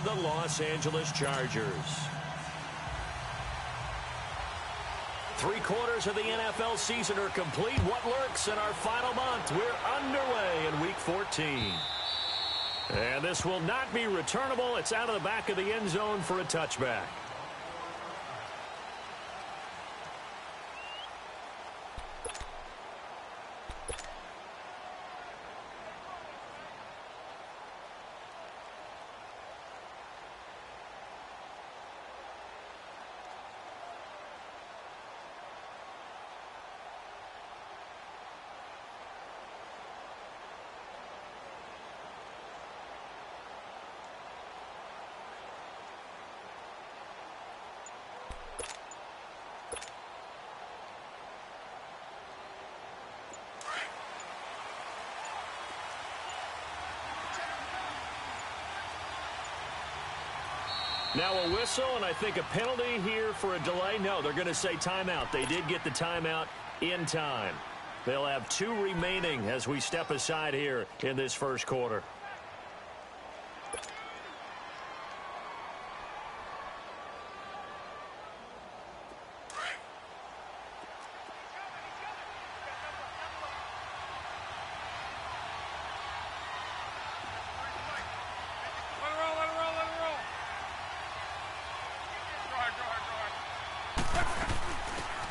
the Los Angeles Chargers. 3 quarters of the NFL season are complete. What lurks in our final month? We're underway in Week 14. And this will not be returnable. It's out of the back of the end zone for a touchback. Now a whistle, and I think a penalty here for a delay. No, they're going to say timeout. They did get the timeout in time. They'll have 2 remaining as we step aside here in this first quarter.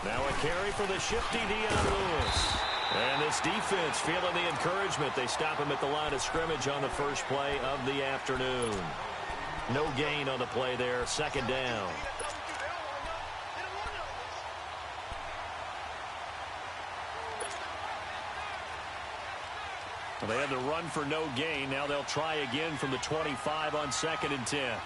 Now a carry for the shifty Dion Lewis. And this defense feeling the encouragement. They stop him at the line of scrimmage on the first play of the afternoon. No gain on the play there. Second down. Well, they had to run for no gain. Now they'll try again from the 25 on 2nd and 10.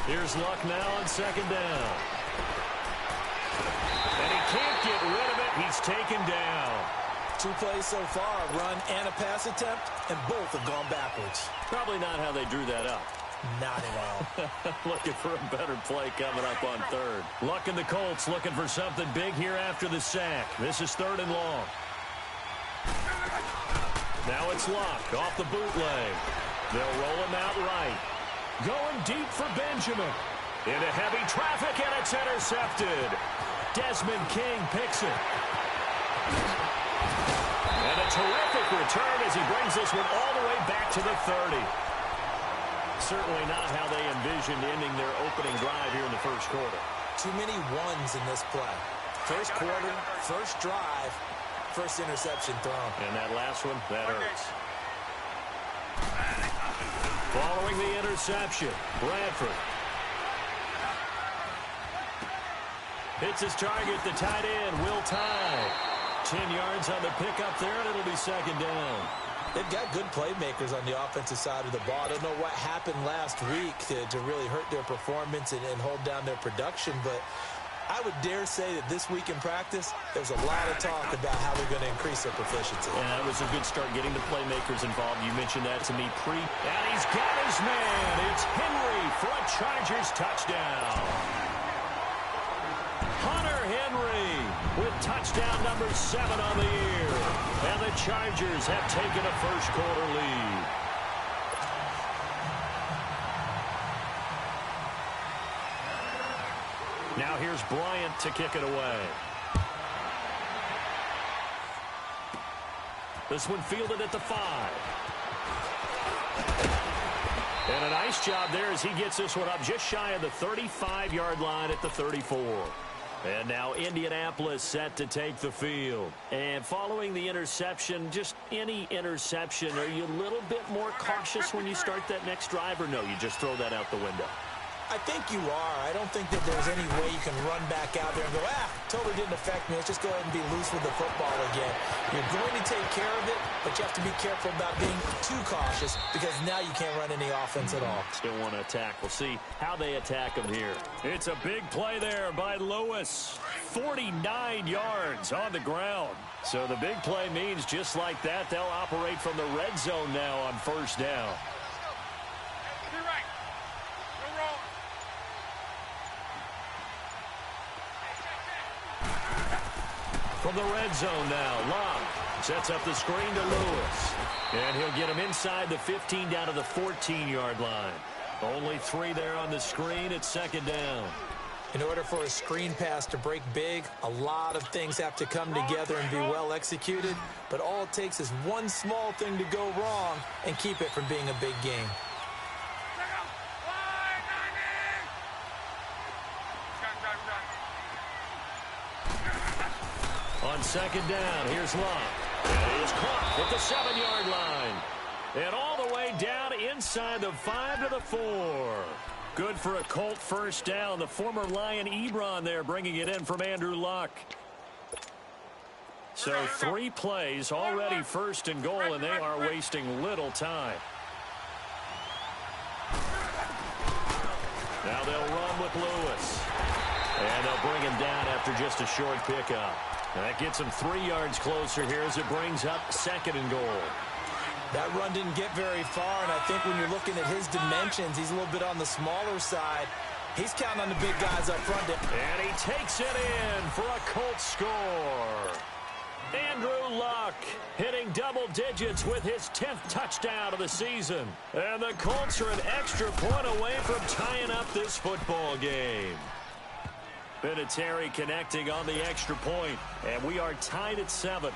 Here's Luck now on 2nd down. And he can't get rid of it. He's taken down. 2 plays so far, a run and a pass attempt, and both have gone backwards. Probably not how they drew that up. Not at all. Looking for a better play coming up on 3rd. Luck and the Colts looking for something big here after the sack. This is 3rd and long. Now it's Luck off the bootleg. They'll roll him out right. Going deep for Benjamin. Into heavy traffic, and it's intercepted. Desmond King picks it. And a terrific return as he brings this one all the way back to the 30. Certainly not how they envisioned ending their opening drive here in the first quarter. Too many ones in this play. First quarter, first drive, first interception thrown. And that last one, that hurts. Following the interception, Bradford hits his target, the tight end, Will Tye. 10 yards on the pickup there, and it'll be 2nd down. They've got good playmakers on the offensive side of the ball. I don't know what happened last week to really hurt their performance and hold down their production, but I would dare say that this week in practice, there's a lot of talk about how they're going to increase their proficiency. And that was a good start getting the playmakers involved. You mentioned that to me pre. And he's got his man. It's Henry for a Chargers touchdown. Hunter Henry with touchdown number 7 on the year. And the Chargers have taken a first quarter lead. Now here's Bryant to kick it away. This one fielded at the 5. And a nice job there as he gets this one up just shy of the 35-yard line at the 34. And now Indianapolis set to take the field. And following the interception, just any interception, are you a little bit more cautious when you start that next drive, or no, you just throw that out the window? I think you are. I don't think that there's any way you can run back out there and go, totally didn't affect me. Let's just go ahead and be loose with the football again. You're going to take care of it, but you have to be careful about being too cautious because now you can't run any offense at all. Still want to attack. We'll see how they attack them here. It's a big play there by Lewis. 49 yards on the ground. So the big play means just like that, they'll operate from the red zone now on 1st down. from the red zone now. Love sets up the screen to Lewis. And he'll get him inside the 15 down to the 14-yard line. Only 3 there on the screen. It's second down. In order for a screen pass to break big, a lot of things have to come together and be well executed. But all it takes is one small thing to go wrong and keep it from being a big game. On second down, here's Love. And he is caught at the 7-yard line. And all the way down inside the 5 to the 4. Good for a Colt first down. The former Lion Ebron there bringing it in from Andrew Luck. So 3 plays, already first and goal, and they are wasting little time. Now they'll run with Lewis. And they'll bring him down after just a short pickup. And that gets him 3 yards closer here as it brings up second and goal. That run didn't get very far, and I think when you're looking at his dimensions, he's a little bit on the smaller side. He's counting on the big guys up front. And he takes it in for a Colts score. Andrew Luck hitting double digits with his 10th touchdown of the season. And the Colts are an extra point away from tying up this football game. Vinatieri connecting on the extra point, and we are tied at 7.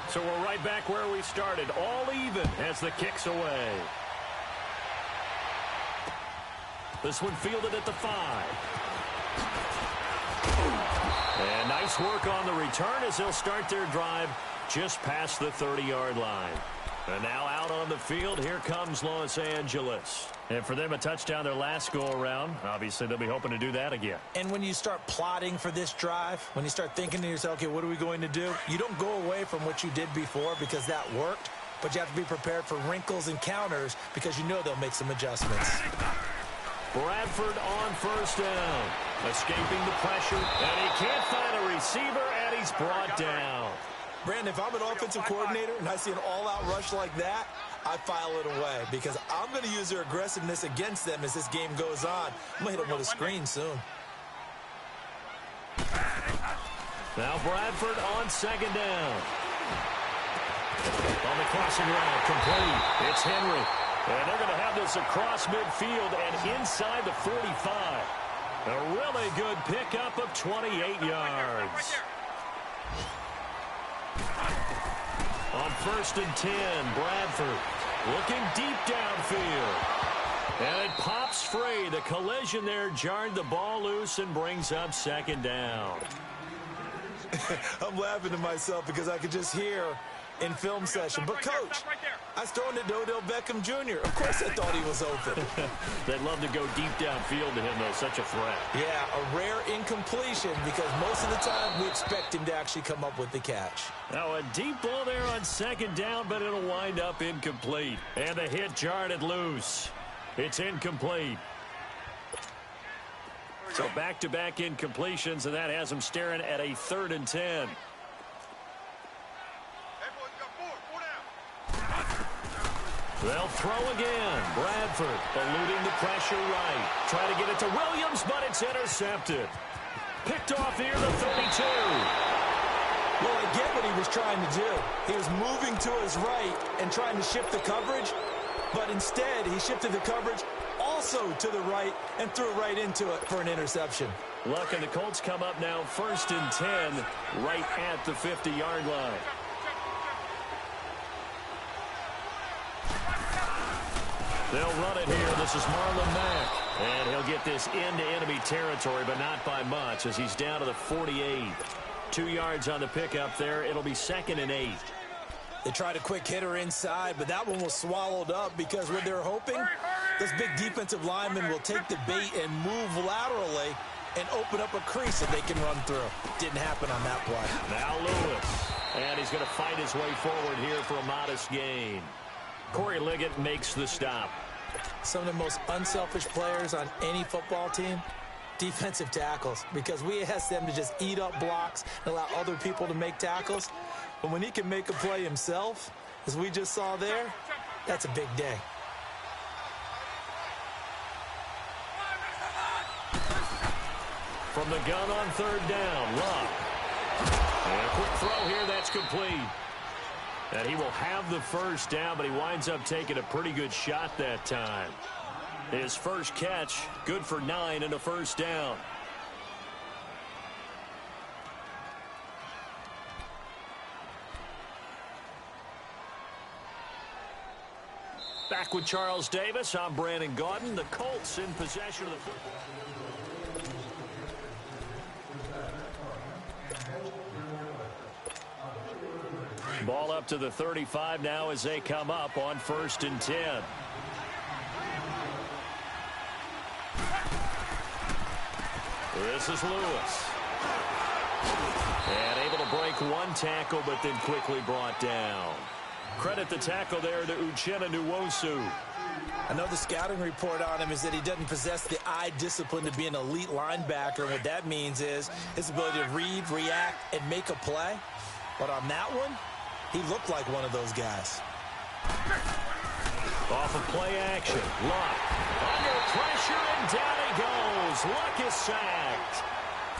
So we're right back where we started, all even as the kick's away. This one fielded at the 5. And nice work on the return as they'll start their drive just past the 30-yard line. And now out on the field, here comes Los Angeles. And for them, a touchdown their last go-around. Obviously, they'll be hoping to do that again. And when you start plotting for this drive, when you start thinking to yourself, okay, what are we going to do? You don't go away from what you did before because that worked, but you have to be prepared for wrinkles and counters because you know they'll make some adjustments. Bradford on first down, escaping the pressure, and he can't find a receiver, and he's brought down. Brandon, if I'm an offensive coordinator and I see an all-out rush like that, I file it away because I'm going to use their aggressiveness against them as this game goes on. I'm going to hit them with a screen soon. Now Bradford on second down. On the crossing route, complete. It's Henry. And they're going to have this across midfield and inside the 45. A really good pickup of 28 yards. On first and 10, Bradford looking deep downfield. And it pops free. The collision there jarred the ball loose and brings up second down. I'm laughing to myself because I could just hear in film session. But, Coach, I was throwing it to Odell Beckham Jr. Of course I thought he was open. They'd love to go deep downfield to him, though. Such a threat. Yeah, a rare incompletion because most of the time we expect him to actually come up with the catch. Now a deep ball there on second down, but it'll wind up incomplete. And the hit jarred it loose. It's incomplete. So back-to-back incompletions, and that has them staring at a 3rd and 10. They'll throw again. Bradford eluding the pressure right. Trying to get it to Williams, but it's intercepted. Picked off here, the 32. Well, I get what he was trying to do. He was moving to his right and trying to shift the coverage, but instead he shifted the coverage also to the right and threw right into it for an interception. Luck and the Colts come up now 1st and 10 right at the 50-yard line. They'll run it here. This is Marlon Mack. And he'll get this into enemy territory, but not by much as he's down to the 48. 2 yards on the pickup there. It'll be 2nd and 8. They tried a quick hitter inside, but that one was swallowed up because what they're hoping, this big defensive lineman will take the bait and move laterally and open up a crease that they can run through. Didn't happen on that play. Now Lewis. And he's going to fight his way forward here for a modest gain. Corey Liggett makes the stop. Some of the most unselfish players on any football team, defensive tackles, because we ask them to just eat up blocks and allow other people to make tackles. But when he can make a play himself, as we just saw there, that's a big day. from the gun on third down. Love. And a quick throw here. That's complete. And he will have the first down, but he winds up taking a pretty good shot that time. His first catch, good for 9 and a first down. Back with Charles Davis, I'm Brandon Gaudin. The Colts in possession of the football. Ball up to the 35 now as they come up on 1st and 10. This is Lewis. And able to break one tackle, but then quickly brought down. Credit the tackle there to Uchenna Nwosu. I know the scouting report on him is that he doesn't possess the eye discipline to be an elite linebacker. And what that means is his ability to read, react, and make a play. But on that one, he looked like one of those guys. Off of play action. Luck. Under pressure, and down he goes. Luck is sacked.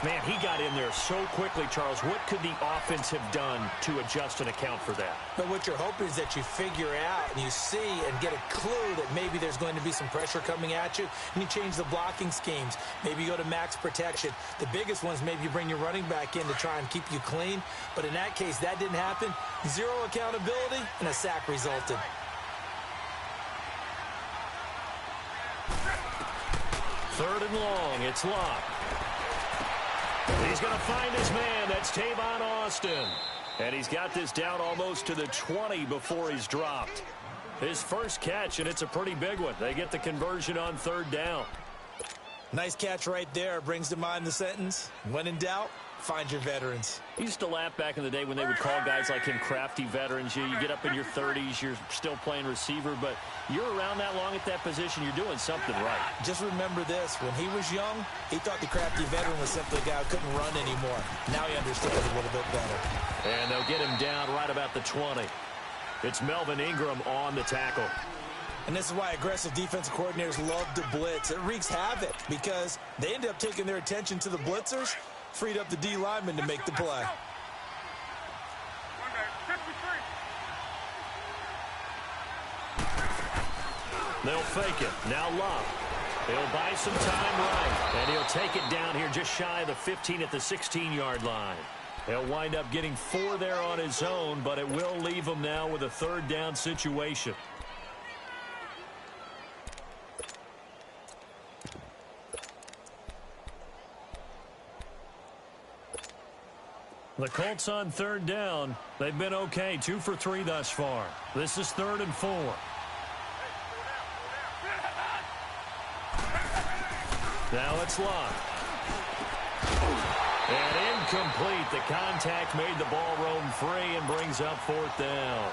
Man, he got in there so quickly, Charles. What could the offense have done to adjust and account for that? But what you're hoping is that you figure out and you see and get a clue that maybe there's going to be some pressure coming at you, and you change the blocking schemes. Maybe you go to max protection. The biggest ones, maybe you bring your running back in to try and keep you clean. But in that case, that didn't happen. Zero accountability, and a sack resulted. Third and long. It's Locke. He's going to find his man. That's Tavon Austin. And he's got this down almost to the 20 before he's dropped. His first catch, and it's a pretty big one. They get the conversion on third down. Nice catch right there. Brings to mind the sentence, when in doubt, find your veterans. I used to laugh back in the day when they would call guys like him crafty veterans. You get up in your 30s, you're still playing receiver, but you're around that long at that position, you're doing something right. Just remember this. When he was young, he thought the crafty veteran was simply a guy who couldn't run anymore. Now he understands a little bit better. And they'll get him down right about the 20. It's Melvin Ingram on the tackle. And this is why aggressive defensive coordinators love to blitz. It wreaks havoc because they end up taking their attention to the blitzers, freed up the D lineman to make the play. They'll fake it. Now Locke. He'll buy some time right. And he'll take it down here just shy of the 15 at the 16-yard line. He'll wind up getting 4 there on his own, but it will leave him now with a third down situation. The Colts on third down. They've been okay. 2 for 3 thus far. This is 3rd and 4. Now it's Locke. And incomplete. The contact made the ball roam free and brings up 4th down.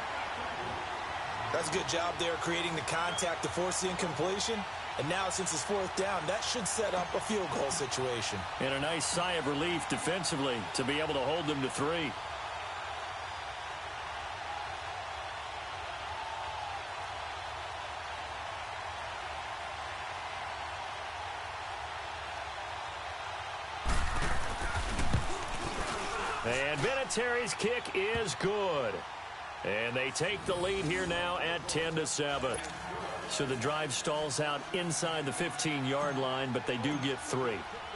That's a good job there creating the contact to force the incompletion. And now, since it's 4th down, that should set up a field goal situation. And a nice sigh of relief defensively to be able to hold them to 3. And Vinatieri's kick is good. And they take the lead here now at 10-7. So the drive stalls out inside the 15-yard line, but they do get 3.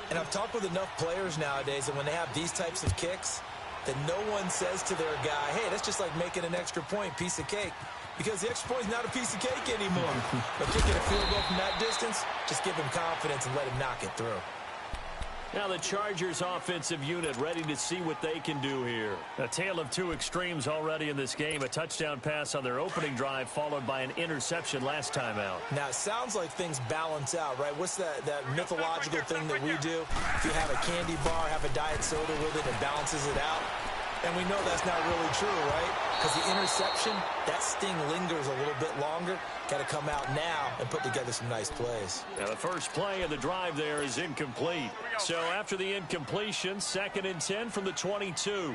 And I've talked with enough players nowadays that when they have these types of kicks, that no one says to their guy, hey, that's just like making an extra point, piece of cake. Because the extra point is not a piece of cake anymore. But kicking a field goal from that distance, just give him confidence and let him knock it through. Now the Chargers offensive unit ready to see what they can do here. A tale of 2 extremes already in this game. A touchdown pass on their opening drive followed by an interception last time out. Now it sounds like things balance out, right? What's that mythological thing that we do? If you have a candy bar, have a diet soda with it, it balances it out. And we know that's not really true, right? Because the interception, that sting lingers a little bit longer. Got to come out now and put together some nice plays. Now the first play of the drive there is incomplete. So after the incompletion, 2nd and 10 from the 22.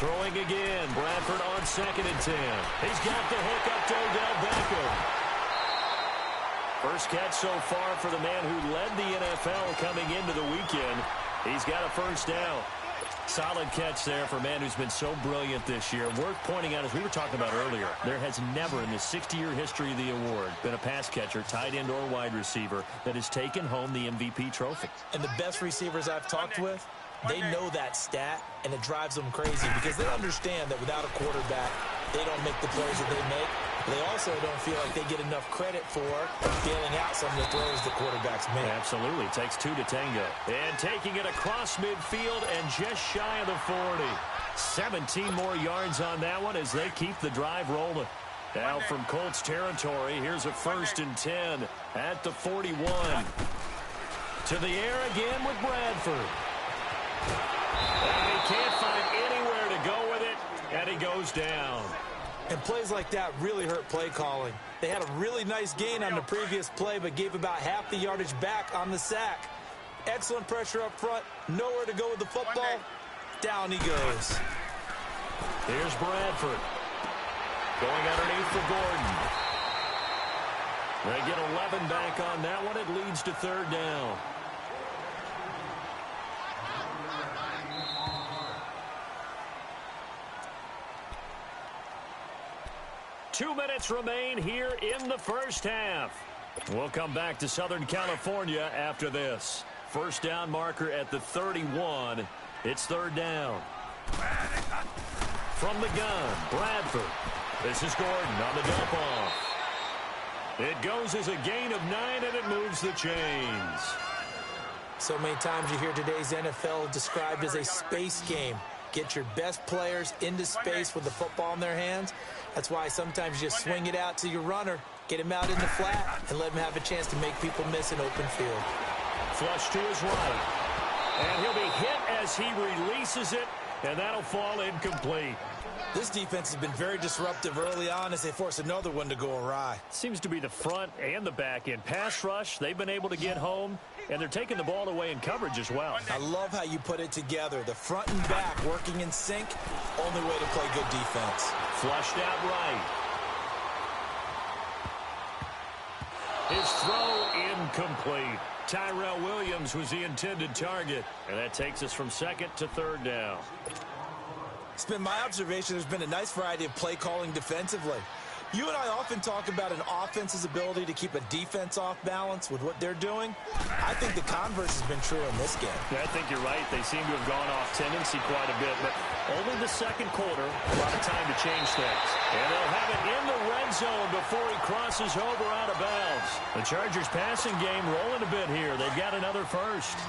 Throwing again. Bradford on 2nd and 10. He's got the hook up to Odell Beckham. First catch so far for the man who led the NFL coming into the weekend. He's got a first down. Solid catch there for a man who's been so brilliant this year. Worth pointing out, as we were talking about earlier, there has never in the 60-year history of the award been a pass catcher, tight end or wide receiver that has taken home the MVP trophy. And the best receivers I've talked with, they know that stat, and it drives them crazy because they understand that without a quarterback, they don't make the plays that they make. They also don't feel like they get enough credit for bailing out some of the throws the quarterbacks make. Absolutely. Takes two to tango. And taking it across midfield and just shy of the 40. 17 more yards on that one as they keep the drive rolling. Now from Colts territory, here's a 1st and 10 at the 41. To the air again with Bradford. And he can't find anywhere to go with it, and he goes down. And plays like that really hurt play calling. They had a really nice gain on the previous play, but gave about half the yardage back on the sack. Excellent pressure up front. Nowhere to go with the football. Down he goes. Here's Bradford. Going underneath for Gordon. They get 11 back on that one. It leads to 3rd down. Two minutes remain here in the first half. We'll come back to Southern California after this. First down marker at the 31. It's 3rd down. From the gun, Bradford. This is Gordon on the dump off. It goes as a gain of 9, and it moves the chains. So many times you hear today's NFL described as a space game. Get your best players into space with the football in their hands. That's why sometimes you just swing it out to your runner, get him out in the flat, and let him have a chance to make people miss an open field. Flush to his right. And he'll be hit as he releases it, and that'll fall incomplete. This defense has been very disruptive early on as they force another one to go awry. Seems to be the front and the back end. Pass rush, they've been able to get home, and they're taking the ball away in coverage as well. I love how you put it together. The front and back working in sync, only way to play good defense. Flushed out right. His throw incomplete. Tyrell Williams was the intended target, and that takes us from 2nd to 3rd down. It's been my observation there's been a nice variety of play calling defensively. You and I often talk about an offense's ability to keep a defense off balance with what they're doing. I think the converse has been true in this game. Yeah, I think you're right. They seem to have gone off tendency quite a bit, but only the 2nd quarter, a lot of time to change things. And they'll have it in the red zone before he crosses over out of bounds. The Chargers passing game rolling a bit here. They've got another first.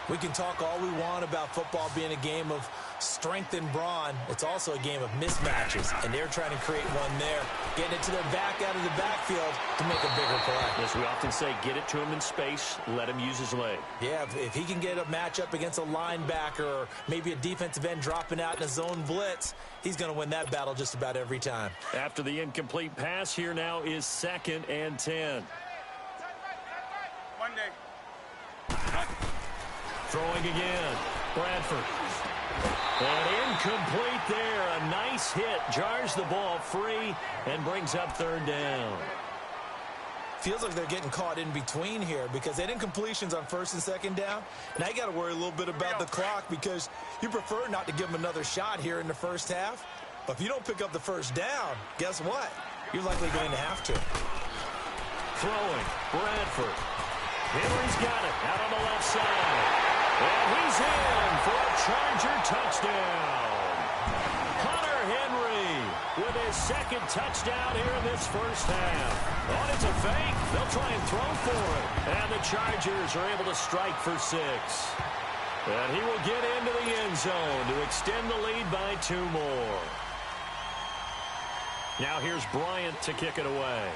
We can talk all we want about football being a game of strength and brawn. It's also a game of mismatches, and they're trying to create one there, getting it to their back out of the backfield to make a bigger play. As we often say, get it to him in space, let him use his leg. Yeah, if he can get a matchup against a linebacker or maybe a defensive end dropping out in a zone blitz, he's going to win that battle just about every time. After the incomplete pass, here now is 2nd and 10. Throwing again, Bradford. And incomplete there. A nice hit. Jars the ball free and brings up 3rd down. Feels like they're getting caught in between here because they didn't completions on 1st and 2nd down. Now you got to worry a little bit about the clock because you prefer not to give them another shot here in the first half. But if you don't pick up the first down, guess what? You're likely going to have to. Throwing, Bradford. Henry's got it out on the left side. And he's in for a Charger touchdown. Hunter Henry with his 2nd touchdown here in this first half. Oh, it's a fake. They'll try and throw for it. And the Chargers are able to strike for 6. And he will get into the end zone to extend the lead by 2 more. Now here's Bryant to kick it away.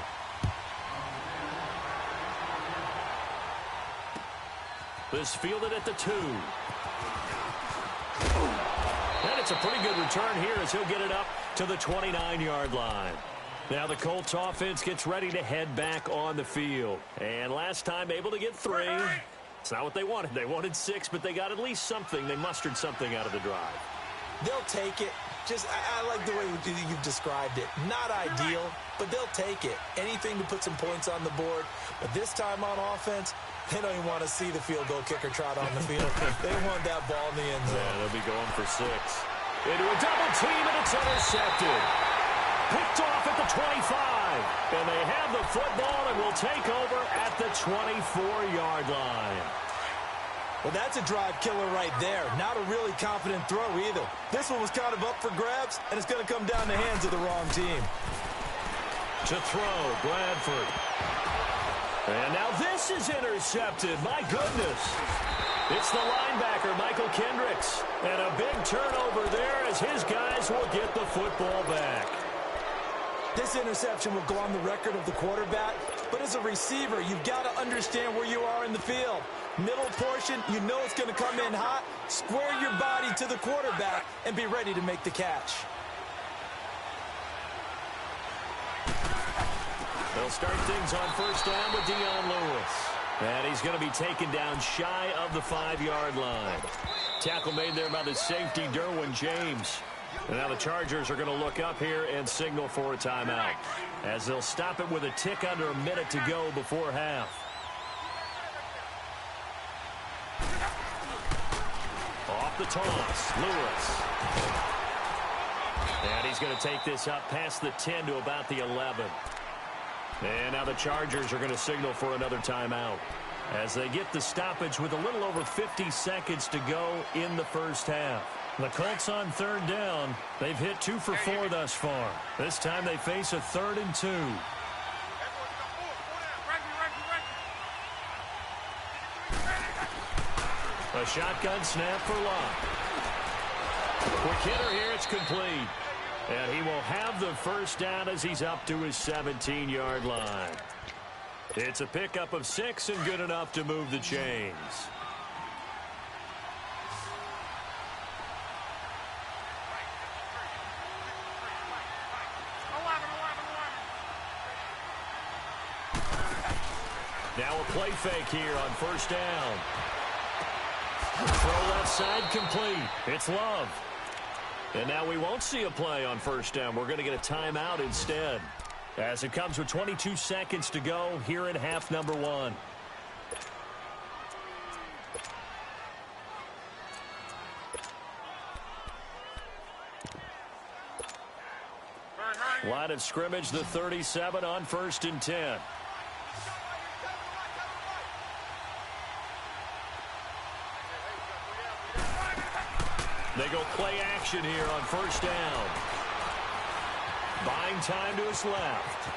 This fielded at the 2. And it's a pretty good return here as he'll get it up to the 29-yard line. Now the Colts offense gets ready to head back on the field. And last time able to get 3. It's not what they wanted. They wanted 6, but they got at least something. They mustered something out of the drive. They'll take it. I like the way you've described it. Not ideal, but they'll take it. Anything to put some points on the board. But this time on offense, they don't even want to see the field goal kicker trot on the field. They want that ball in the end zone. Yeah, they'll be going for 6. Into a double team, and it's intercepted. Picked off at the 25. And they have the football and will take over at the 24-yard line. Well, that's a drive killer right there. Not a really confident throw either. This one was kind of up for grabs, and it's going to come down the hands of the wrong team. To throw, Bradford. And now this is intercepted. My goodness. It's the linebacker, Michael Kendricks. And a big turnover there as his guys will get the football back. This interception will go on the record of the quarterback, but as a receiver, you've got to understand where you are in the field. Middle portion, you know it's going to come in hot. Square your body to the quarterback and be ready to make the catch. They'll start things on first down with Dion Lewis. And he's going to be taken down shy of the 5-yard line. Tackle made there by the safety, Derwin James. And now the Chargers are going to look up here and signal for a timeout, as they'll stop it with a tick under a minute to go before half. Off the toss, Lewis. And he's going to take this up past the 10 to about the 11. And now the Chargers are going to signal for another timeout, as they get the stoppage with a little over 50 seconds to go in the first half. The Colts on third down. They've hit 2 for 4 thus far. This time they face a 3rd and 2. A shotgun snap for Locke. Quick hitter here, it's complete. And he will have the first down as he's up to his 17-yard line. It's a pickup of 6 and good enough to move the chains. Now a play fake here on first down. Throw left side complete. It's Love. And now we won't see a play on first down. We're going to get a timeout instead, as it comes with 22 seconds to go here in half number 1. Line of scrimmage, the 37 on 1st and 10. They go play action here on first down. Buying time to his left.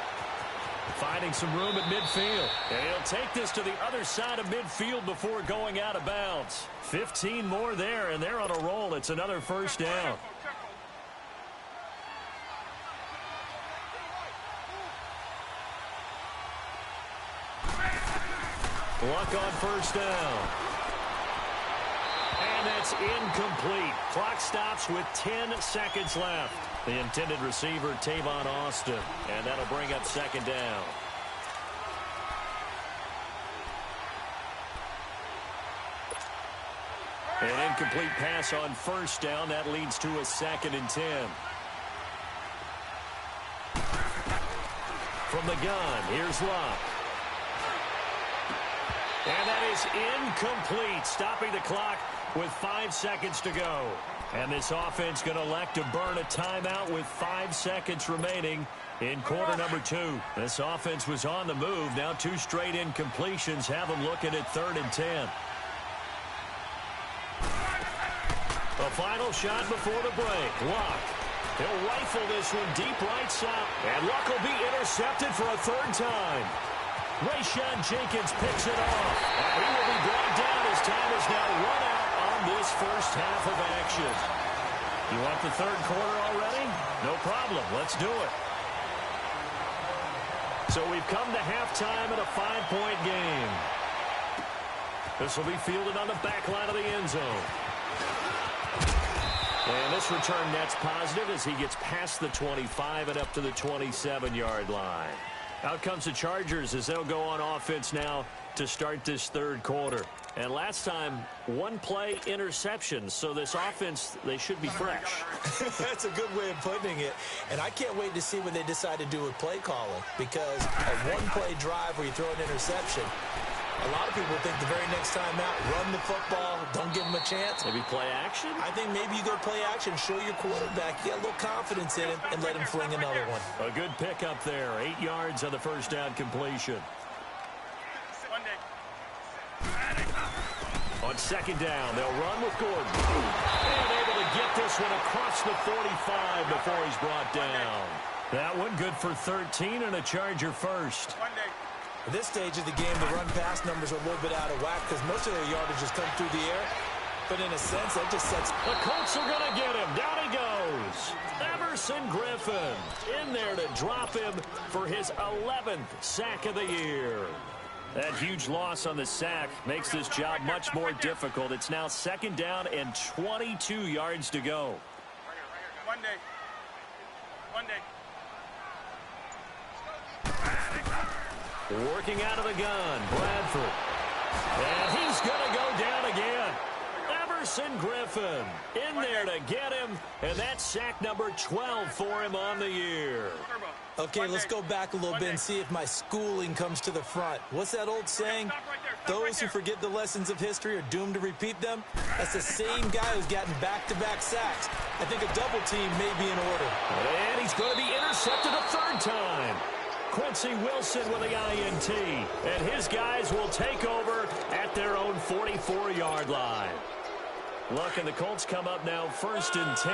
Finding some room at midfield. And he'll take this to the other side of midfield before going out of bounds. 15 more there, and they're on a roll. It's another first down. Luck on first down. And that's incomplete. Clock stops with 10 seconds left. The intended receiver, Tavon Austin. And that'll bring up second down. An incomplete pass on first down. That leads to a 2nd and 10. From the gun, here's Locke. And that is incomplete, stopping the clock with 5 seconds to go. And this offense going to elect to burn a timeout with 5 seconds remaining in quarter number 2. This offense was on the move. Now 2 straight incompletions have them looking at 3rd and 10. A final shot before the break. Luck. He'll rifle this one deep right side. And Luck will be intercepted for a 3rd time. Rayshawn Jenkins picks it off. And he will be brought down as time is now run out on this first half of action. You want the 3rd quarter already? No problem. Let's do it. So we've come to halftime in a 5-point game. This will be fielded on the back line of the end zone. And this return net's positive as he gets past the 25 and up to the 27-yard line. Out comes the Chargers as they'll go on offense now to start this third quarter. And last time, one play interception. So this offense, they should be fresh. That's a good way of putting it. And I can't wait to see what they decide to do with play calling. Because a one-play drive where you throw an interception, a lot of people think the very next time out, run the football, don't give them a chance. Maybe play action? I think maybe you go play action, show your quarterback, get a little confidence in him, and let him fling another one. A good pickup there. 8 yards on the first down completion. On second down, they'll run with Gordon. And able to get this one across the 45 before he's brought down. That one good for 13 and a Charger first. At this stage of the game, the run-pass numbers are a little bit out of whack because most of their yardage has come through the air. But in a sense, that just sets... The Colts are going to get him. Down he goes. Everson Griffin in there to drop him for his 11th sack of the year. That huge loss on the sack makes this job much more difficult. It's now second down and 22 yards to go. One day. Working out of the gun, Bradford. And he's going to go down again. Everson Griffin in there to get him, and that's sack number 12 for him on the year. Okay, let's go back a little bit and see if my schooling comes to the front. What's that old saying? Those who forget the lessons of history are doomed to repeat them. That's the same guy who's gotten back-to-back sacks. I think a double team may be in order. And he's going to be intercepted a third time. Quincy Wilson with the INT, and his guys will take over at their own 44-yard line. Look, and the Colts come up now first and 10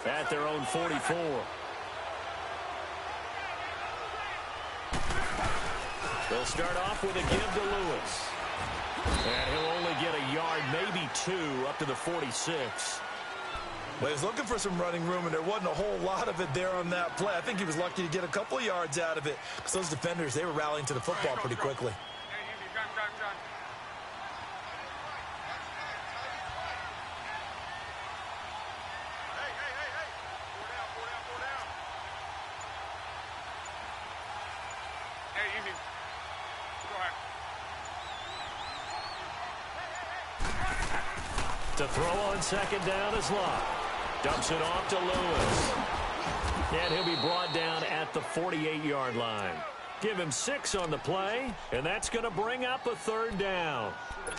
at their own 44. They'll start off with a give to Lewis. And he'll only get a yard, maybe 2, up to the 46. But he was looking for some running room, and there wasn't a whole lot of it there on that play. I think he was lucky to get a couple yards out of it because those defenders, they were rallying to the football pretty quickly. To throw on second down is Locke. Dumps it off to Lewis. And he'll be brought down at the 48-yard line. Give him 6 on the play, and that's going to bring up a third down.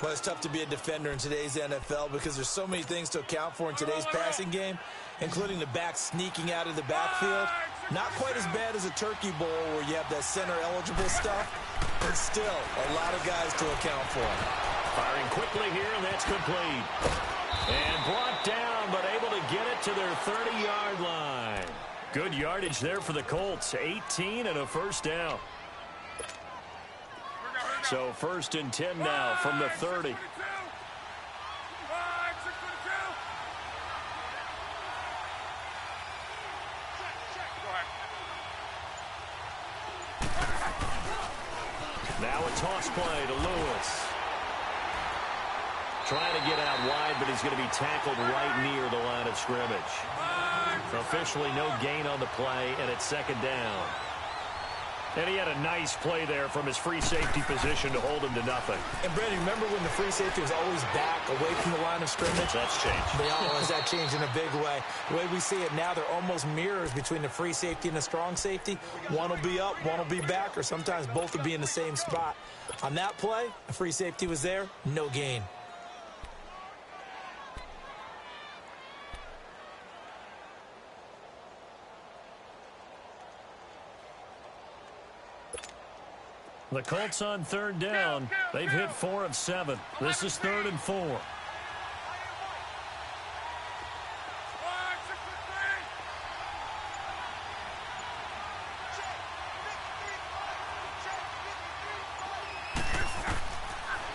Well, it's tough to be a defender in today's NFL because there's so many things to account for in today's passing game, including the back sneaking out of the backfield. Not quite as bad as a turkey bowl where you have that center-eligible stuff, but still a lot of guys to account for. Firing quickly here, and that's complete. And brought down, but able to get it to their 30-yard line. Good yardage there for the Colts. 18 and a first down. So first and 10 now from the 30. Now a toss play to Lewis. Trying to get out wide, but he's going to be tackled right near the line of scrimmage. Officially no gain on the play, and it's second down. And he had a nice play there from his free safety position to hold him to nothing. And, Brandon, remember when the free safety was always back, away from the line of scrimmage? That's changed. That changed in a big way. The way we see it now, they're almost mirrors between the free safety and the strong safety. One will be up, one will be back, or sometimes both will be in the same spot. On that play, the free safety was there, no gain. The Colts on third down. They've hit 4 of 7. This is 3rd and 4.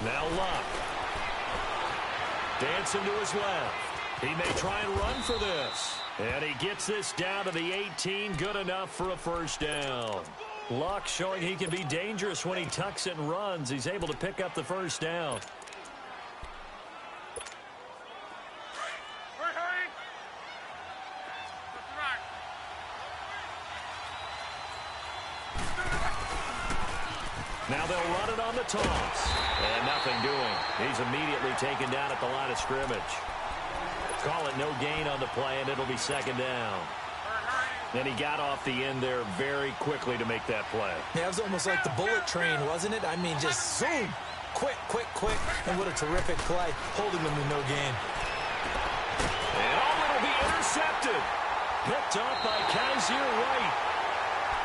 Now Locke. Dancing to his left. He may try and run for this. And he gets this down to the 18. Good enough for a first down. Luck showing he can be dangerous when he tucks it and runs. He's able to pick up the first down. Now they'll run it on the toss. And nothing doing. He's immediately taken down at the line of scrimmage. Call it no gain on the play, and it'll be second down. And he got off the end there very quickly to make that play. Yeah, it was almost like the bullet train, wasn't it? I mean, just zoom. Quick, quick, quick. And what a terrific play, holding them to no gain. And it'll be intercepted. Picked off by Kaiser White.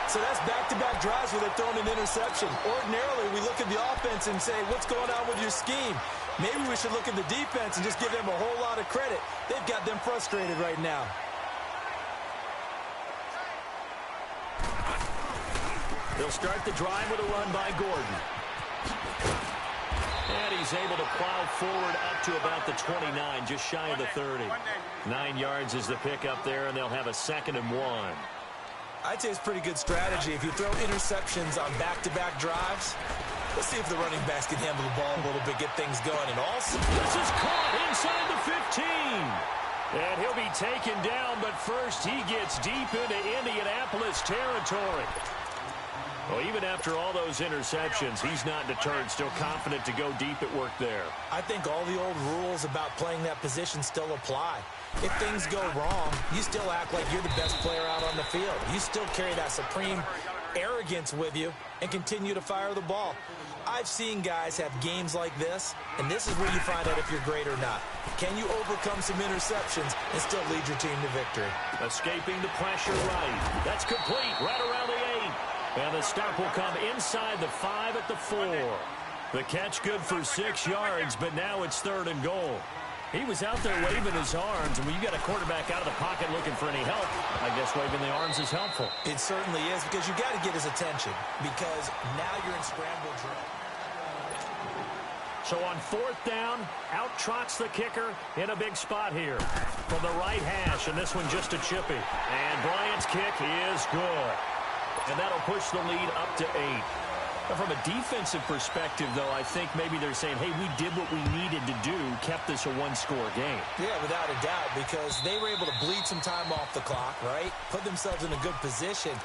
So that's back-to-back drives where they're throwing an interception. Ordinarily, we look at the offense and say, what's going on with your scheme? Maybe we should look at the defense and just give them a whole lot of credit. They've got them frustrated right now. They'll start the drive with a run by Gordon. And he's able to plow forward up to about the 29, just shy of the 30. 9 yards is the pickup there, and they'll have a 2nd and 1. I'd say it's pretty good strategy. If you throw interceptions on back-to-back drives, let's see if the running backs can handle the ball a little bit, get things going. And also, this is caught inside the 15. And he'll be taken down, but first he gets deep into Indianapolis territory. Well, even after all those interceptions, he's not deterred, still confident to go deep at work there. I think all the old rules about playing that position still apply. If things go wrong, you still act like you're the best player out on the field. You still carry that supreme arrogance with you and continue to fire the ball. I've seen guys have games like this, and this is where you find out if you're great or not. Can you overcome some interceptions and still lead your team to victory? Escaping the pressure right. That's complete right around the 8. And the stop will come inside the 5 at the 4. The catch good for 6 yards, but now it's 3rd and goal. He was out there waving his arms, and when you got a quarterback out of the pocket looking for any help, I guess waving the arms is helpful. It certainly is, because you got to get his attention, because now you're in scramble drill. So on 4th down, out trots the kicker in a big spot here from the right hash, and this one just a chippy. And Bryant's kick is good. And that'll push the lead up to 8. From a defensive perspective, though, I think maybe they're saying, hey, we did what we needed to do, kept this a one-score game. Yeah, without a doubt, because they were able to bleed some time off the clock, right? Put themselves in a good position,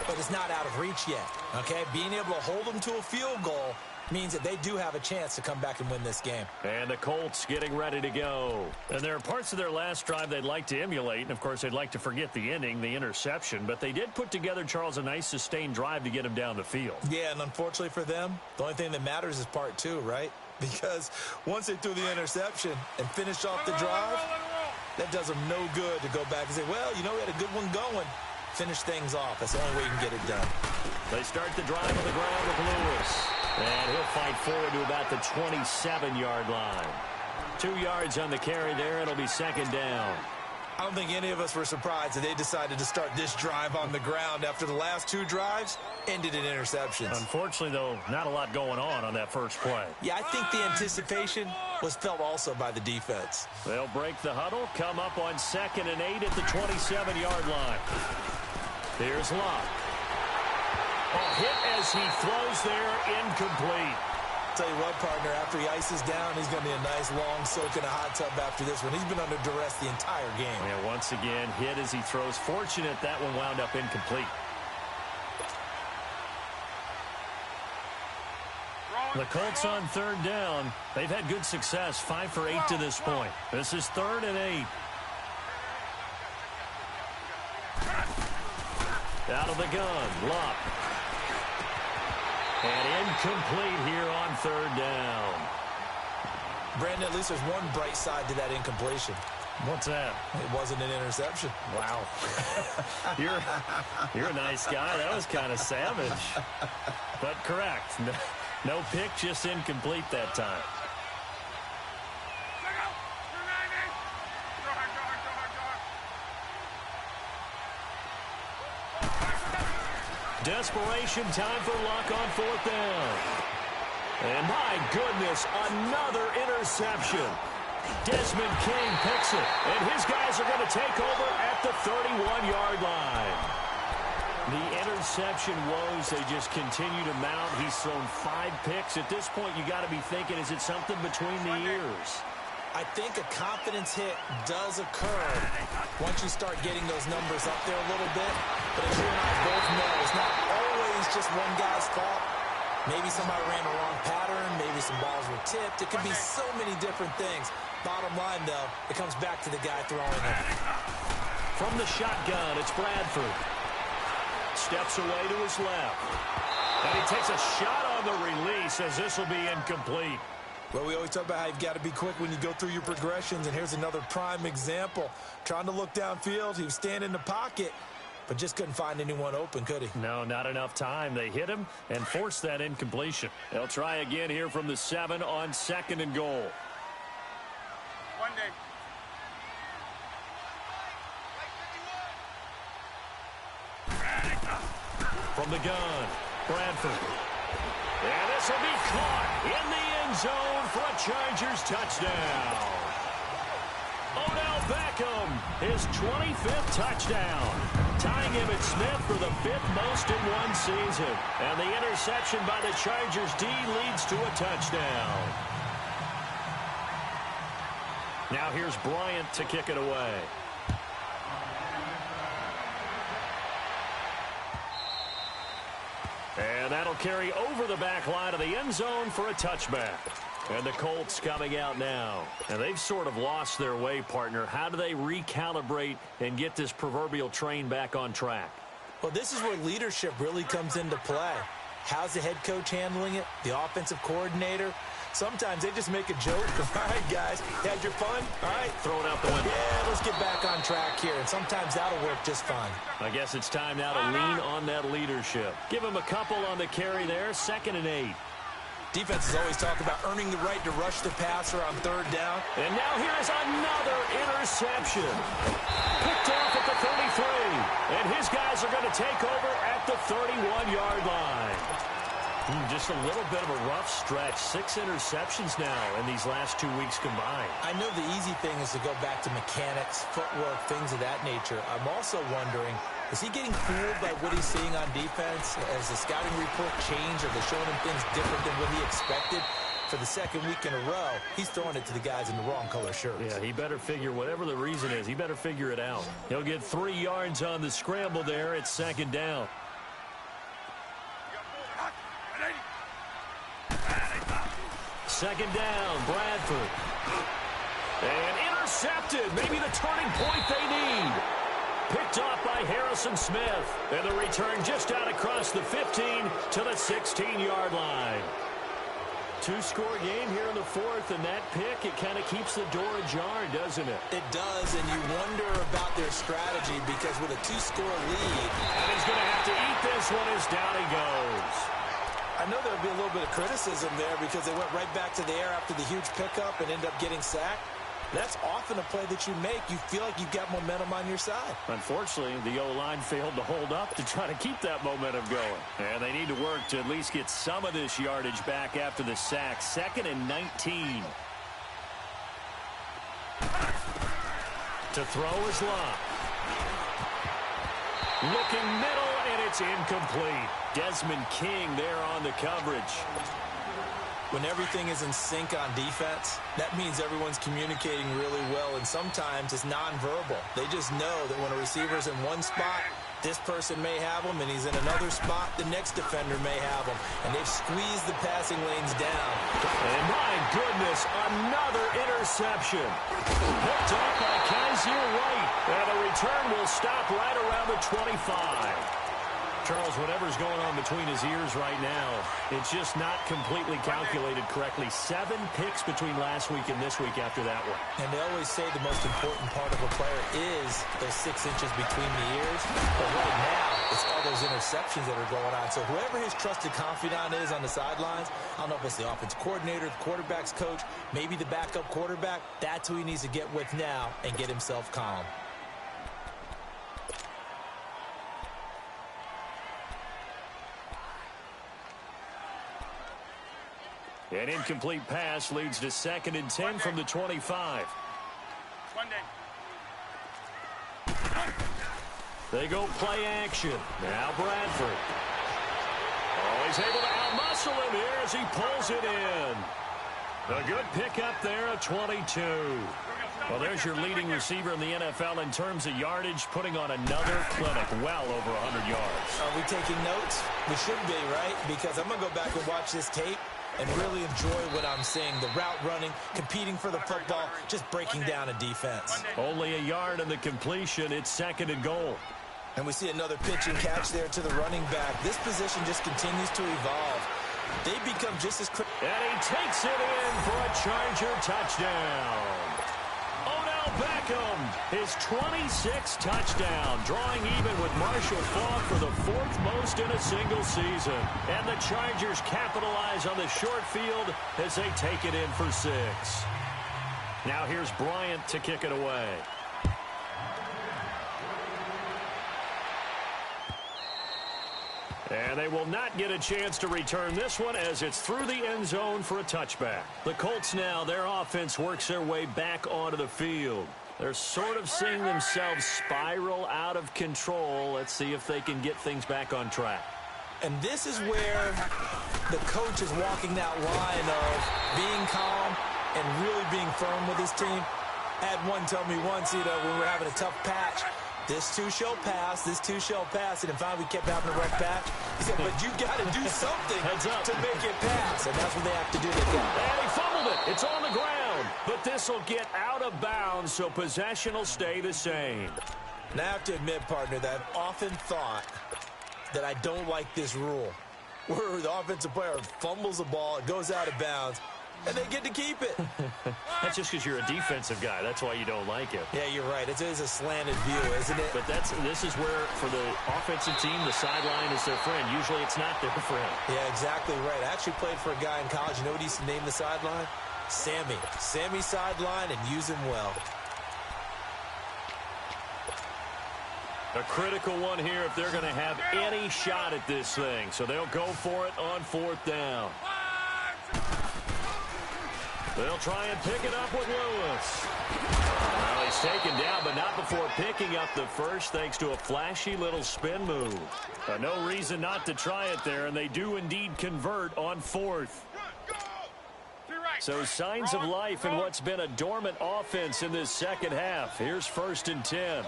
but it's not out of reach yet, okay? Being able to hold them to a field goal means that they do have a chance to come back and win this game. And the Colts getting ready to go. And there are parts of their last drive they'd like to emulate, and, of course, they'd like to forget the ending, the interception. But they did put together, Charles, a nice sustained drive to get him down the field. Yeah, and unfortunately for them, the only thing that matters is part 2, right? Because once they threw the interception and finished off the drive, that does them no good to go back and say, well, you know, we had a good one going. Finish things off. That's the only way you can get it done. They start the drive on the ground with Lewis. And he'll fight forward to about the 27-yard line. 2 yards on the carry there. It'll be 2nd down. I don't think any of us were surprised that they decided to start this drive on the ground after the last 2 drives ended in interceptions. Unfortunately, though, not a lot going on that first play. Yeah, I think the anticipation was felt also by the defense. They'll break the huddle, come up on 2nd and 8 at the 27-yard line. Here's Locke. Hit as he throws there, incomplete. Tell you what, partner, after he ices down, he's going to be a nice long soak in a hot tub after this one. He's been under duress the entire game. Yeah, once again, hit as he throws. Fortunate that one wound up incomplete. The Colts on 3rd down. They've had good success, 5 for 8 to this point. This is 3rd and 8. Out of the gun, Locke. And incomplete here on 3rd down. Brandon, at least there's one bright side to that incompletion. What's that? It wasn't an interception. Wow. You're a nice guy. That was kind of savage. But correct. No pick, just incomplete that time. Desperation time for Luck on 4th down. And my goodness, another interception. Desmond King picks it, and his guys are going to take over at the 31-yard line. The interception woes, they just continue to mount. He's thrown 5 picks. At this point, you got to be thinking, is it something between the ears? I think a confidence hit does occur once you start getting those numbers up there a little bit. But as you and I both know, it's not always just one guy's fault. Maybe somebody ran the wrong pattern. Maybe some balls were tipped. It could be so many different things. Bottom line, though, it comes back to the guy throwing it. From the shotgun, it's Bradford. Steps away to his left. And he takes a shot on the release as this will be incomplete. Well, we always talk about how you've got to be quick when you go through your progressions, and here's another prime example. Trying to look downfield, he was standing in the pocket, but just couldn't find anyone open, could he? No, not enough time. They hit him and forced that incompletion. They'll try again here from the 7 on 2nd and goal. One day. From the gun, Bradford. And this will be caught in the end zone for a Chargers touchdown. Odell Beckham, his 25th touchdown, tying him at Smith for the 5th most in one season. And the interception by the Chargers D leads to a touchdown. Now here's Bryant to kick it away. And that'll carry over the back line of the end zone for a touchback. And the Colts coming out now. And they've sort of lost their way, partner. How do they recalibrate and get this proverbial train back on track? Well, this is where leadership really comes into play. How's the head coach handling it? The offensive coordinator? Sometimes they just make a joke. All right, guys, had your fun? All right. Throw it out the window. Yeah, let's get back on track here. And sometimes that'll work just fine. I guess it's time now to lean on that leadership. Give him a couple on the carry there, 2nd and 8. Defenses always talk about earning the right to rush the passer on 3rd down. And now here is another interception. Picked off at the 33. And his guys are going to take over at the 31-yard line. Just a little bit of a rough stretch. 6 interceptions now in these last 2 weeks combined. I know the easy thing is to go back to mechanics, footwork, things of that nature. I'm also wondering, is he getting fooled by what he's seeing on defense? Has the scouting report changed? Are they showing him things different than what he expected? For the 2nd week in a row, he's throwing it to the guys in the wrong color shirts. Yeah, he better figure, whatever the reason is, he better figure it out. He'll get 3 yards on the scramble there at 2nd down. Second down, Bradford. And intercepted. Maybe the turning point they need. Picked off by Harrison Smith. And the return just out across the 15 to the 16-yard line. 2-score game here in the 4th, and that pick, it kind of keeps the door ajar, doesn't it? It does, and you wonder about their strategy because with a 2-score lead. And he's going to have to eat this one as down he goes. I know there'll be a little bit of criticism there because they went right back to the air after the huge pickup and ended up getting sacked. That's often a play that you make. You feel like you've got momentum on your side. Unfortunately, the O-line failed to hold up to try to keep that momentum going. And they need to work to at least get some of this yardage back after the sack. 2nd and 19. To throw is Locke. Looking middle, and it's incomplete. Desmond King there on the coverage. When everything is in sync on defense, that means everyone's communicating really well, and sometimes it's nonverbal. They just know that when a receiver's in one spot, this person may have him, and he's in another spot, the next defender may have him, and they've squeezed the passing lanes down. And my goodness, another interception. Picked off by Kaiser White, and the return will stop right around the 25. Charles, whatever's going on between his ears right now, it's just not completely calculated correctly. 7 picks between last week and this week after that one. And they always say the most important part of a player is those 6 inches between the ears. But right now, it's all those interceptions that are going on. So whoever his trusted confidant is on the sidelines, I don't know if it's the offensive coordinator, the quarterback's coach, maybe the backup quarterback, that's who he needs to get with now and get himself calm. An incomplete pass leads to 2nd and 10 from the 25. They go play action. Now Bradford. Oh, he's able to outmuscle him here as he pulls it in. A good pickup there at 22. Well, there's your leading receiver in the NFL in terms of yardage, putting on another clinic, well over 100 yards. Are we taking notes? We should be, right? Because I'm going to go back and watch this tape and really enjoy what I'm seeing. The route running, competing for the football, just breaking down a defense. Only a yard in the completion. It's 2nd and goal. And we see another pitch and catch there to the running back. This position just continues to evolve. They become just as critical. And he takes it in for a Charger touchdown. Odell Beckham, his 26th touchdown, drawing even with Marshall Faulk for the 4th most in a single season. And the Chargers capitalize on the short field as they take it in for 6. Now here's Bryant to kick it away. And they will not get a chance to return this one as it's through the end zone for a touchback. The Colts now, their offense works their way back onto the field. They're sort of seeing themselves spiral out of control. Let's see if they can get things back on track. And this is where the coach is walking that line of being calm and really being firm with his team. I had one tell me once, when we were having a tough patch, this too shall pass, this too shall pass. And finally we kept having a rough patch. He said, but you got to do something to make it pass. And that's what they have to do. And he fumbled it. It's on the ground. But this will get out of bounds, so possession will stay the same. Now I have to admit, partner, that I've often thought that I don't like this rule, where the offensive player fumbles the ball, it goes out of bounds, and they get to keep it. That's just because you're a defensive guy. That's why you don't like it. Yeah, you're right. It is a slanted view, isn't it? But this is where, for the offensive team, the sideline is their friend. Usually it's not their friend. Yeah, exactly right. I actually played for a guy in college. You know what he used to name the sideline? Sammy. Sammy sideline, and use him well. A critical one here if they're going to have any shot at this thing. So they'll go for it on 4th down. They'll try and pick it up with Lewis. Well, he's taken down, but not before picking up the first, thanks to a flashy little spin move. No reason not to try it there, and they do indeed convert on 4th. So signs of life in what's been a dormant offense in this second half. Here's 1st and 10.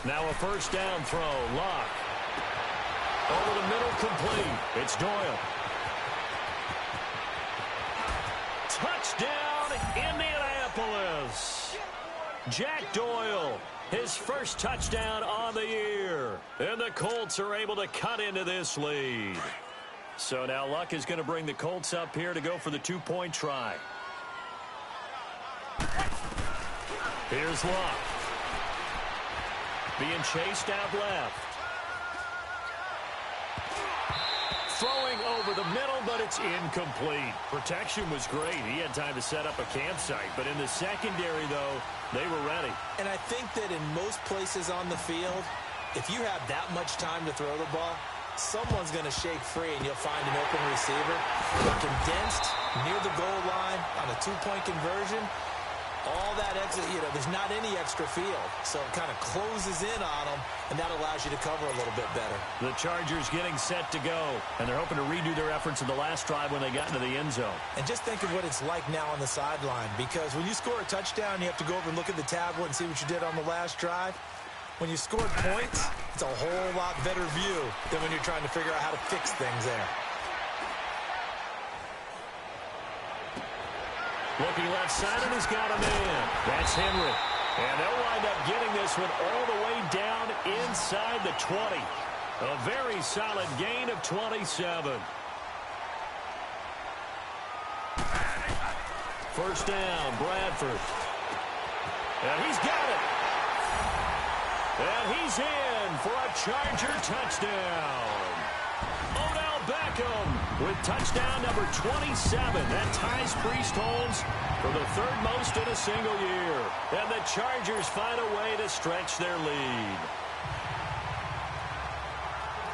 Now a 1st down throw. Locke. Over the middle, complete. It's Doyle. Touchdown, Indianapolis. Jack Doyle, his first touchdown on the year. And the Colts are able to cut into this lead. So now Luck is going to bring the Colts up here to go for the 2-point try. Here's Luck. Being chased out left. Throwing over the middle, but it's incomplete. Protection was great. He had time to set up a campsite. But in the secondary, though, they were ready. And I think that in most places on the field, if you have that much time to throw the ball, someone's going to shake free and you'll find an open receiver. But condensed near the goal line on a 2-point conversion, all that extra, there's not any extra field. So it kind of closes in on them, and that allows you to cover a little bit better. The Chargers getting set to go, and they're hoping to redo their efforts in the last drive when they got into the end zone. And just think of what it's like now on the sideline, because when you score a touchdown, you have to go over and look at the tablet and see what you did on the last drive. When you scored points, it's a whole lot better view than when you're trying to figure out how to fix things there. Looking left side, and he's got a man. That's Henry. And they'll wind up getting this one all the way down inside the 20. A very solid gain of 27. 1st down, Bradford. And he's got it. And he's in for a Charger touchdown. Odell Beckham with touchdown number 27. That ties Priest-Holmes for the 3rd most in a single year. And the Chargers find a way to stretch their lead.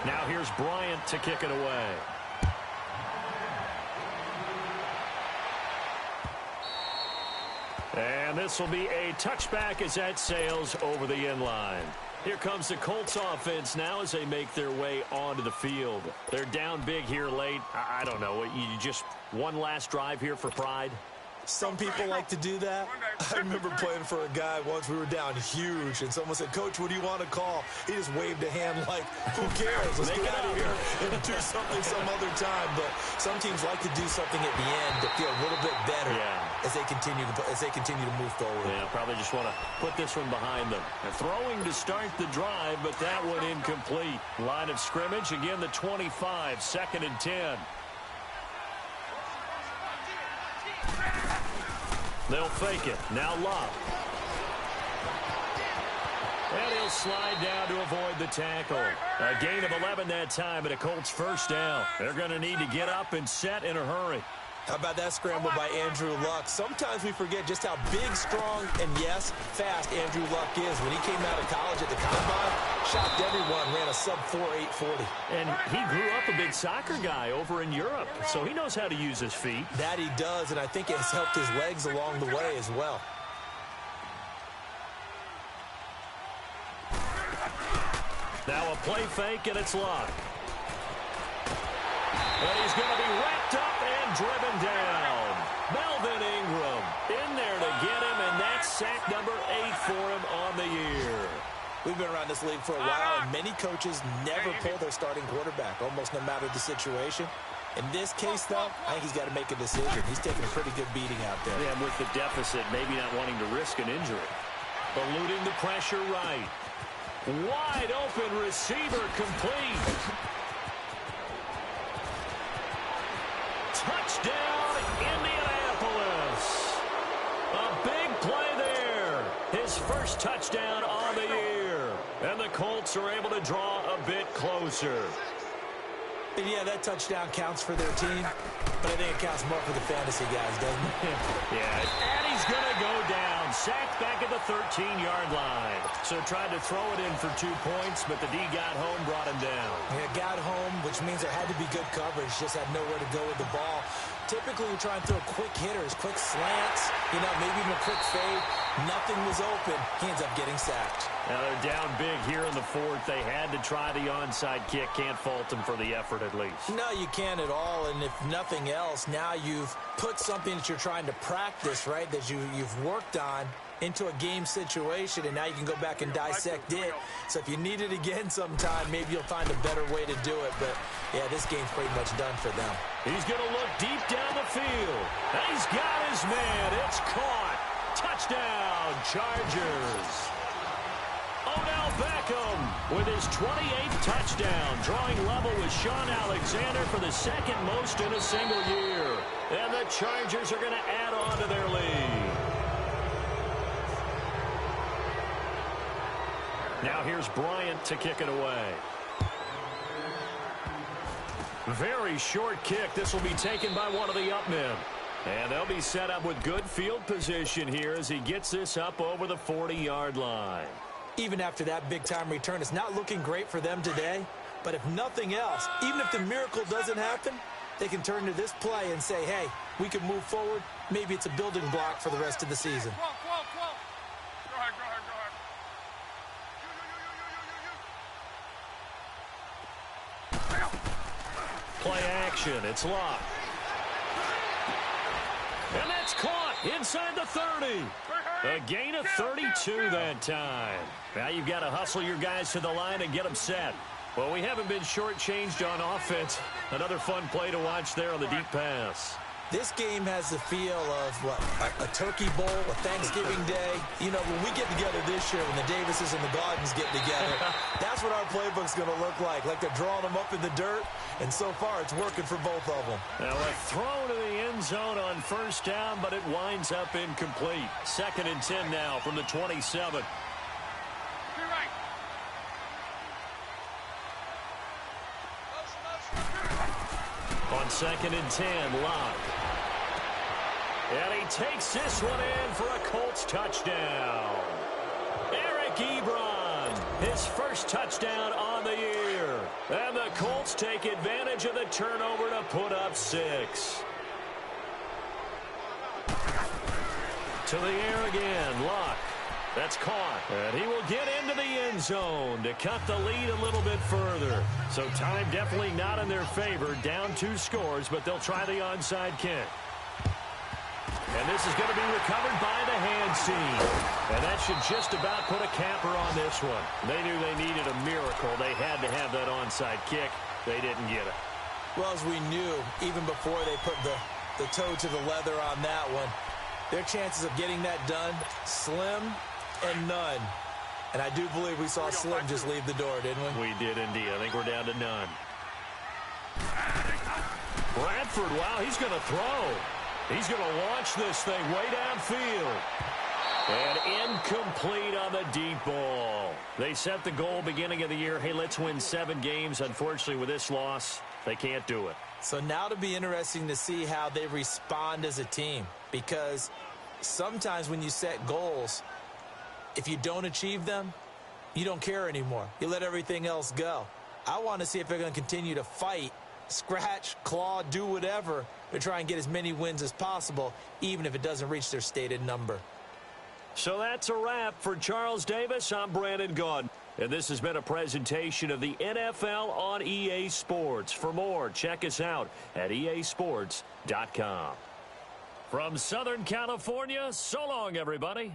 Now here's Bryant to kick it away. And this will be a touchback as that sails over the end line. Here comes the Colts offense now as they make their way onto the field. They're down big here late. I don't know. You just one last drive here for pride? Some people like to do that. I remember playing for a guy once. We were down huge, and someone said, "Coach, what do you want to call?" He just waved a hand like, "Who cares? Let's get out of here and do something some other time." But some teams like to do something at the end to feel a little bit better as they continue to move forward. Yeah, probably just want to put this one behind them. And throwing to start the drive, but that one incomplete. Line of scrimmage, again the 25, 2nd and 10. They'll fake it. Now Love. And he'll slide down to avoid the tackle. A gain of 11 that time, and a Colts first down. They're going to need to get up and set in a hurry. How about that scramble by Andrew Luck? Sometimes we forget just how big, strong, and, yes, fast Andrew Luck is. When he came out of college at the Combine, shocked everyone, ran a sub-4 840. And he grew up a big soccer guy over in Europe, so he knows how to use his feet. That he does, and I think it has helped his legs along the way as well. Now a play fake, and it's Luck. And he's going to be wrapped up and driven down. Melvin Ingram in there to get him, and that's sack number 8 for him on the year. We've been around this league for a while, and many coaches never pull their starting quarterback, almost no matter the situation. In this case, though, I think he's got to make a decision. He's taking a pretty good beating out there. Yeah, with the deficit, maybe not wanting to risk an injury. Eluding the pressure right. Wide open receiver complete. Touchdown, Indianapolis. A big play there. His first touchdown on the year. And the Colts are able to draw a bit closer. And yeah, that touchdown counts for their team, but I think it counts more for the fantasy guys, doesn't it? Yeah, and he's going to go down. Sacked back at the 13-yard line. So tried to throw it in for 2 points, but the D got home, brought him down. Yeah, got home, which means there had to be good coverage. Just had nowhere to go with the ball. Typically, we try and throw quick hitters, quick slants, maybe even a quick fade. Nothing was open. He ends up getting sacked. Now they're down big here in the 4th. They had to try the onside kick. Can't fault them for the effort at least. No, you can't at all. And if nothing else, now you've put something that you're trying to practice, right, that you've worked on into a game situation, and now you can go back and dissect it. So if you need it again sometime, maybe you'll find a better way to do it. But, yeah, this game's pretty much done for them. He's going to look deep down the field. And he's got his man. It's caught. Touchdown, Chargers. Odell Beckham with his 28th touchdown, drawing level with Sean Alexander for the 2nd most in a single year. And the Chargers are going to add on to their lead. Now here's Bryant to kick it away. Very short kick. This will be taken by one of the up men. And they'll be set up with good field position here as he gets this up over the 40-yard line. Even after that big-time return, it's not looking great for them today. But if nothing else, even if the miracle doesn't happen, they can turn to this play and say, hey, we can move forward. Maybe it's a building block for the rest of the season. Go ahead. Play action. It's Luck. And that's caught inside the 30. A gain of 32 that time. Now you've got to hustle your guys to the line and get them set. Well, we haven't been shortchanged on offense. Another fun play to watch there on the deep pass. This game has the feel of, a turkey bowl, a Thanksgiving day. When we get together this year, when the Davises and the Gardens get together, that's what our playbook's going to look like. Like they're drawing them up in the dirt, and so far it's working for both of them. Now a throw to the end zone on first down, but it winds up incomplete. 2nd and 10 now from the 27. On 2nd and 10, Locke. And he takes this one in for a Colts touchdown. Eric Ebron, his first touchdown on the year. And the Colts take advantage of the turnover to put up 6. To the air again, Locke. That's caught. And he will get into the end zone to cut the lead a little bit further. So time definitely not in their favor. Down 2 scores, but they'll try the onside kick. And this is going to be recovered by the hands team. And that should just about put a capper on this one. They knew they needed a miracle. They had to have that onside kick. They didn't get it. Well, as we knew, even before they put the toe to the leather on that one, their chances of getting that done, slim and none. And I do believe we saw Slim just leave the door, didn't we? We did indeed. I think we're down to none. Bradford, wow, he's going to throw. He's going to launch this thing way downfield. And incomplete on the deep ball. They set the goal beginning of the year. Hey, let's win 7 games. Unfortunately, with this loss, they can't do it. So now it'll be interesting to see how they respond as a team. Because sometimes when you set goals, if you don't achieve them, you don't care anymore. You let everything else go. I want to see if they're going to continue to fight, scratch, claw, do whatever to try and get as many wins as possible, even if it doesn't reach their stated number. So that's a wrap for Charles Davis. I'm Brandon Gaudin. And this has been a presentation of the NFL on EA Sports. For more, check us out at easports.com. From Southern California, so long, everybody.